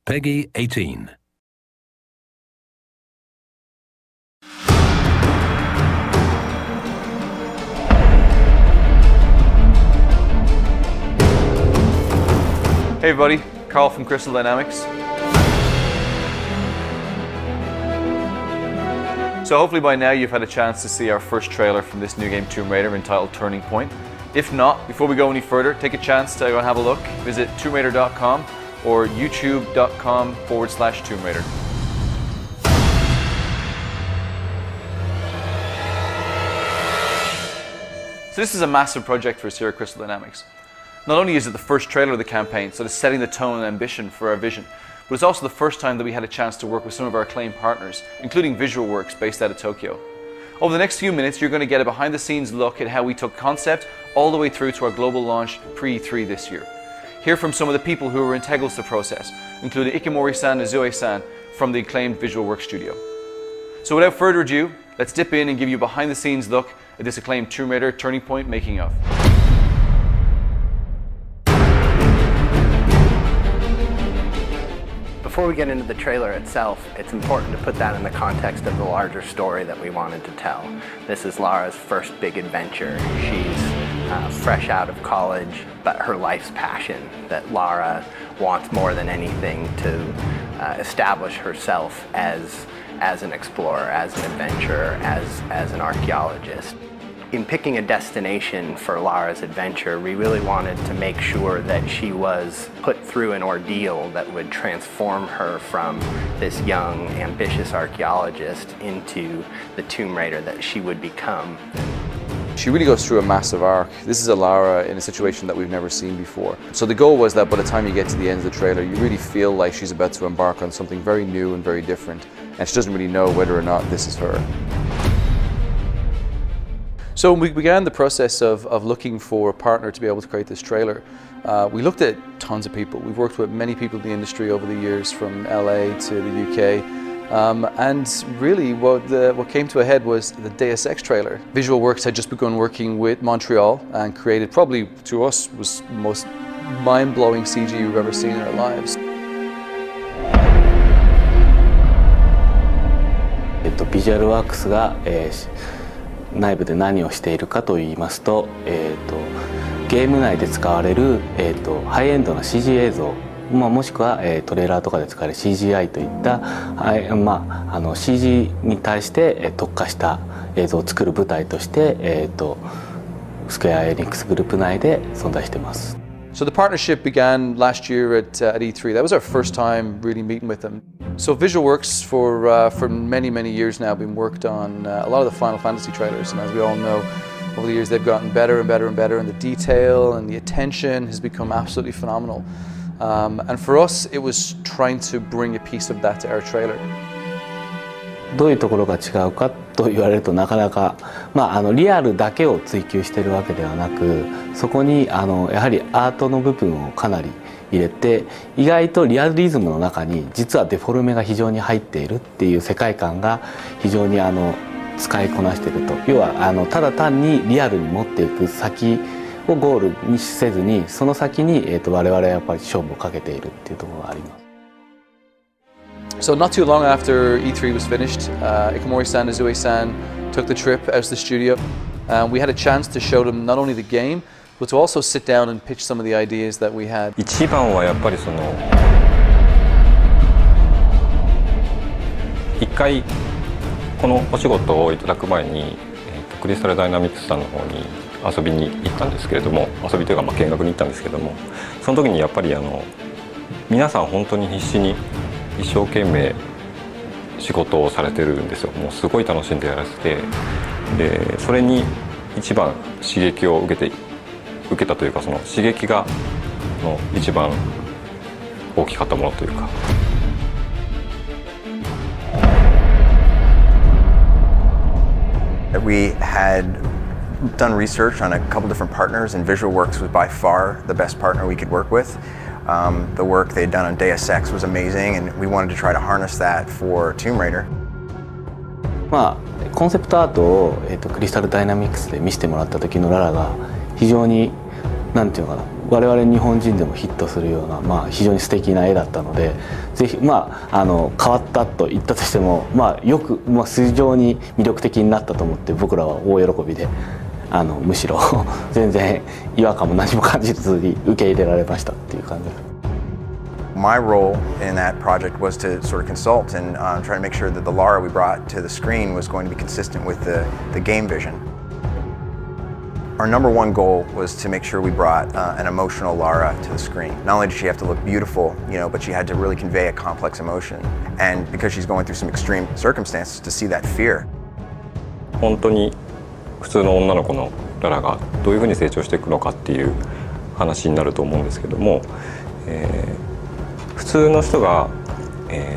Peggy 18. Hey everybody, Carl from Crystal Dynamics. So hopefully by now you've had a chance to see our first trailer from this new game Tomb Raider entitled Turning Point. If not, before we go any further, take a chance to go and have a look. Visit TombRaider.com or youtube.com/Tomb Raider. So this is a massive project for us here at Crystal Dynamics. Not only is it the first trailer of the campaign, so it's setting the tone and ambition for our vision, but it's also the first time that we had a chance to work with some of our acclaimed partners, including Visual Works based out of Tokyo. Over the next few minutes, you're going to get a behind-the-scenes look at how we took concept all the way through to our global launch pre-E3 this year. Hear from some of the people who were integral to the process, including Ikamori-san and Zoe-san from the acclaimed Visual Works studio. So without further ado, let's dip in and give you a behind-the-scenes look at this acclaimed Tomb Raider Turning Point making of. Before we get into the trailer itself, it's important to put that in the context of the larger story that we wanted to tell. This is Lara's first big adventure. She's fresh out of college, but her life's passion, that Lara wants more than anything to establish herself as an explorer, as an adventurer, as an archaeologist. In picking a destination for Lara's adventure, we really wanted to make sure that she was put through an ordeal that would transform her from this young, ambitious archaeologist into the Tomb Raider that she would become. She really goes through a massive arc. This is a Lara in a situation that we've never seen before. So the goal was that by the time you get to the end of the trailer, you really feel like she's about to embark on something very new and very different, and she doesn't really know whether or not this is her. So we began the process of looking for a partner to be able to create this trailer. We looked at tons of people. We've worked with many people in the industry over the years, from LA to the UK. And really what came to a head was the Deus Ex trailer. Visual Works had just begun working with Montreal and created, probably to us, was the most mind-blowing CG we've ever seen in our lives. ビジュアルワークスが、内部で何をしているかといいますと、ゲーム内で使われる、ハイエンドな CG 映像、もしくは、トレーラーとかで使われる CGI といった、CG に対して、特化した映像を作る舞台として、スクエア・エニックスグループ内で存在しています。So the partnership began last year at E3. That was our first time really meeting with them. So Visual Works for many years now been worked on a lot of the Final Fantasy trailers, and as we all know, over the years they've gotten better and better and better, and the detail and the attention has become absolutely phenomenal. And for us, it was trying to bring a piece of that to our trailer. どういうところが違うかと言われるとなかなか、リアルだけを追求しているわけではなく、そこにやはりアートの部分をかなり入れて、意外とリアリズムの中に実はデフォルメが非常に入っているっていう世界観が非常に使いこなしていると。要はただ単にリアルに持っていく先をゴールにせずに、その先に我々はやっぱり勝負をかけているっていうところがあります。So not too long after E3 was finished, Ikamori-san and Zoe-san took the trip out to the studio. We had a chance to show them not only the game, but to also sit down and pitch some of the ideas that we had. 一番はやっぱり一回このお仕事をいただく前に、クリスタルダイナミクスさんの方に遊びに行ったんですけれども、遊びというか見学に行ったんですけども、その時にやっぱり皆さん本当に必死に一生懸命仕事をされてるんですよ。もうすごい楽しんでやらせて、でそれに一番刺激を受けたというか、その刺激が一番大きかったものというか。We had done research on a couple different partners, and Visual Works was by far the best partner we could work with. The work they'd done on Deus Ex was amazing, and we wanted to try to harness that for Tomb Raider. コンセプトアートを、クリスタルダイナミクスで見せてもらった時のララが非常になんていうのかな、我々日本人でもヒットするような、非常に素敵な絵だったので、ぜひ変わったと言ったとしても、よく、非常に魅力的になったと思って僕らは大喜びで、むしろ全然違和感も何も感じずに受け入れられましたっていう感じです。My role in that project was to sort of consult and try to make sure that the Lara we brought to the screen was going to be consistent with the game vision. Our number one goal was to make sure we brought an emotional Lara to the screen. Not only did she have to look beautiful, but she had to really convey a complex emotion. And because she's going through some extreme circumstances, to see that fear. 本当に普通の女の子のララがどういうふうに成長していくのかっていう話になると思うんですけども、普通の人が、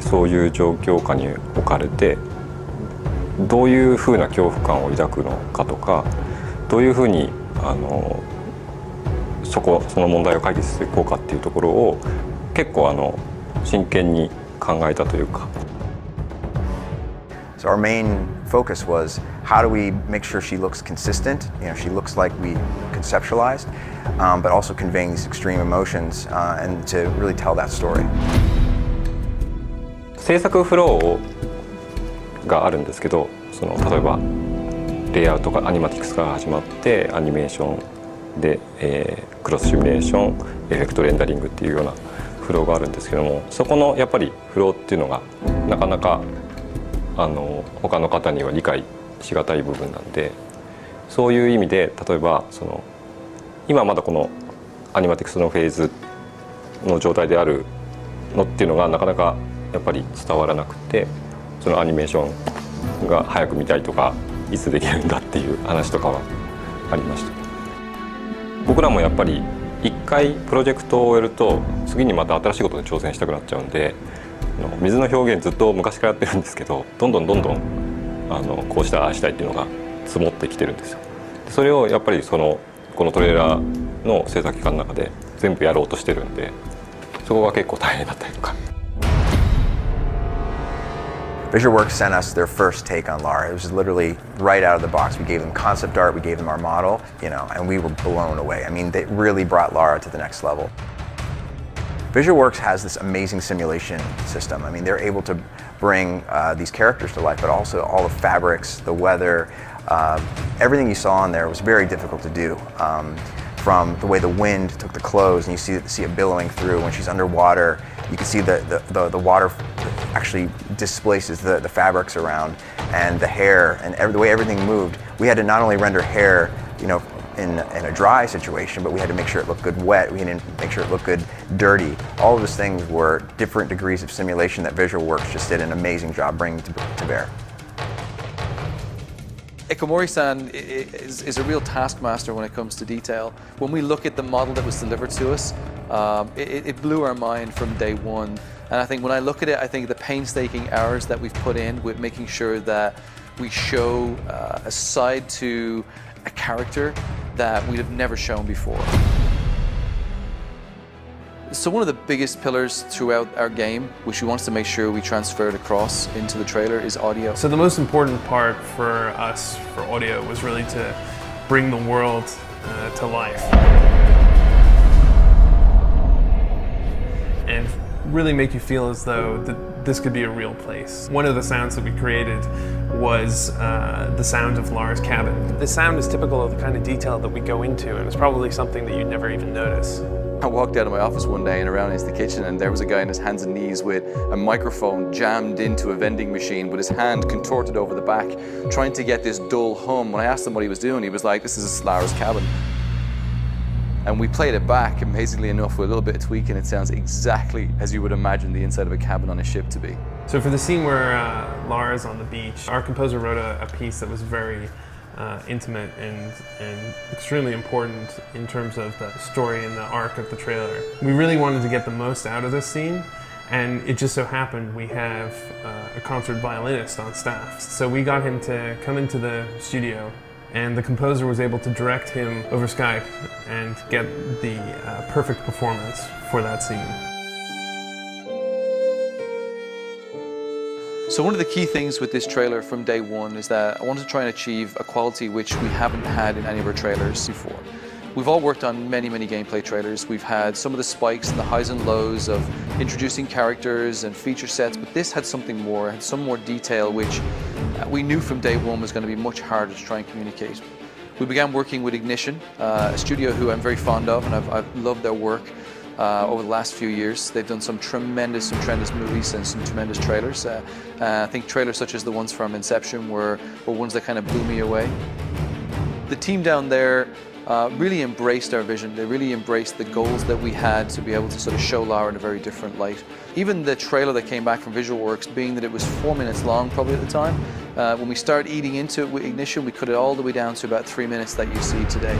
そういう状況下に置かれてどういうふうな恐怖感を抱くのかとか、どういうふうにその問題を解決していこうかっていうところを結構真剣に考えたというか。So our main focus was how do we make sure she looks consistent, she looks like we conceptualized, but also conveying these extreme emotions and to really tell that story. 制作フローがあるんですけど、例えばレイアウトがアニマティクスから始まってアニメーションで、クロスシミュレーション、エフェクトレンダリングっていうようなフローがあるんですけども、そこのやっぱりフローっていうのがなかなか他の方には理解しがたい部分なんで、そういう意味で例えば今まだこのアニマティクスのフェーズの状態であるのっていうのがなかなかやっぱり伝わらなくて、そのアニメーションが早く見たいとかいつできるんだっていう話とかはありました。僕らもやっぱり一回プロジェクトを終えると次にまた新しいことに挑戦したくなっちゃうんで、水の表現ずっと昔からやってるんですけど、どんどんこうしたああしたいっていうのが積もってきてるんですよ。それをやっぱりこのトレーラーの制作期間の中で全部やろうとしてるんで、そこが結構大変だったりとか。VisualWorks sent us their first take on Lara. It was literally right out of the box. We gave them concept art, we gave them our model, and we were blown away. I mean, they really brought Lara to the next level. VisualWorks has this amazing simulation system. I mean, they're able to bring these characters to life, but also all the fabrics, the weather, everything you saw in there was very difficult to do. From the way the wind took the clothes, and you see it billowing through when she's underwater. You can see the water actually displaces the fabrics around, and the hair, and the way everything moved. We had to not only render hair, in a dry situation, but we had to make sure it looked good wet. We had to make sure it looked good dirty. All of those things were different degrees of simulation that VisualWorks just did an amazing job bringing to bear. Ikomori-san is a real taskmaster when it comes to detail. When we look at the model that was delivered to us, it blew our mind from day one. And I think when I look at it, I think the painstaking hours that we've put in with making sure that we show a side to a character that we'd have never shown before. So one of the biggest pillars throughout our game, which we wanted to make sure we transferred across into the trailer, is audio. So the most important part for us for audio was really to bring the world to life. And really make you feel as though this could be a real place. One of the sounds that we created was the sound of Lara's cabin. This sound is typical of the kind of detail that we go into, and it's probably something that you'd never even notice. I walked out of my office one day and around into the kitchen, and there was a guy on his hands and knees with a microphone jammed into a vending machine with his hand contorted over the back, trying to get this dull hum. When I asked him what he was doing, he was like, "This is Lara's cabin." And we played it back, amazingly enough, with a little bit of tweaking, it sounds exactly as you would imagine the inside of a cabin on a ship to be. So for the scene where Lara's on the beach, our composer wrote a piece that was very intimate and extremely important in terms of the story and the arc of the trailer. We really wanted to get the most out of this scene, and it just so happened we have a concert violinist on staff. So we got him to come into the studio, and the composer was able to direct him over Skype and get the perfect performance for that scene. So one of the key things with this trailer from day one is that I wanted to try and achieve a quality which we haven't had in any of our trailers before. We've all worked on many gameplay trailers. We've had some of the spikes and the highs and lows of introducing characters and feature sets, but this had something more, had some more detail, which we knew from day one was going to be much harder to try and communicate. We began working with Ignition, a studio who I'm very fond of, and I've loved their work over the last few years. They've done some tremendous movies and some tremendous trailers. I think trailers such as the ones from Inception were ones that kind of blew me away. The team down there really embraced our vision. They really embraced the goals that we had to be able to sort of show Lara in a very different light. Even the trailer that came back from VisualWorks, being that it was 4 minutes long probably at the time, when we started eating into it with Ignition, we cut it all the way down to about 3 minutes that you see today.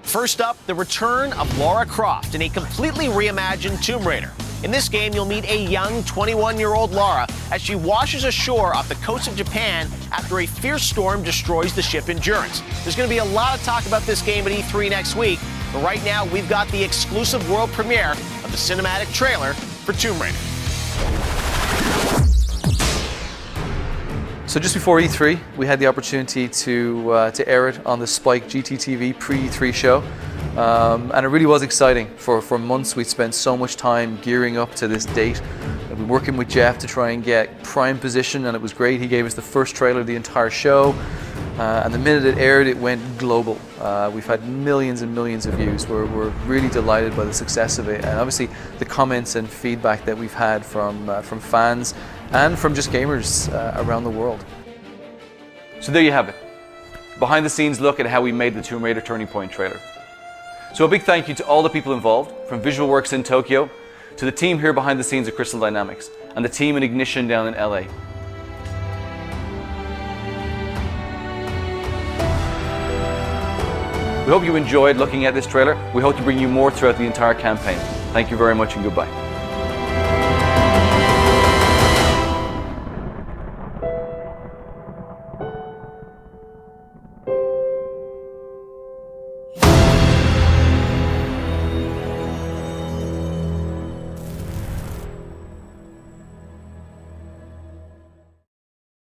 First up, the return of Lara Croft in a completely reimagined Tomb Raider. In this game, you'll meet a young 21-year-old Lara as she washes ashore off the coast of Japan after a fierce storm destroys the ship Endurance. There's going to be a lot of talk about this game at E3 next week, but right now we've got the exclusive world premiere of the cinematic trailer for Tomb Raider. So just before E3, we had the opportunity to air it on the Spike GTTV pre-E3 show. And it really was exciting. For months we'd spent so much time gearing up to this date. We've been working with Jeff to try and get prime position, and it was great. He gave us the first trailer of the entire show, and the minute it aired, it went global. We've had millions and millions of views. We're really delighted by the success of it, and obviously the comments and feedback that we've had from fans and from just gamers around the world. So there you have it. Behind the scenes look at how we made the Tomb Raider Turning Point trailer. So a big thank you to all the people involved, from VisualWorks in Tokyo, to the team here behind the scenes at Crystal Dynamics, and the team in Ignition down in LA. We hope you enjoyed looking at this trailer. We hope to bring you more throughout the entire campaign. Thank you very much and goodbye.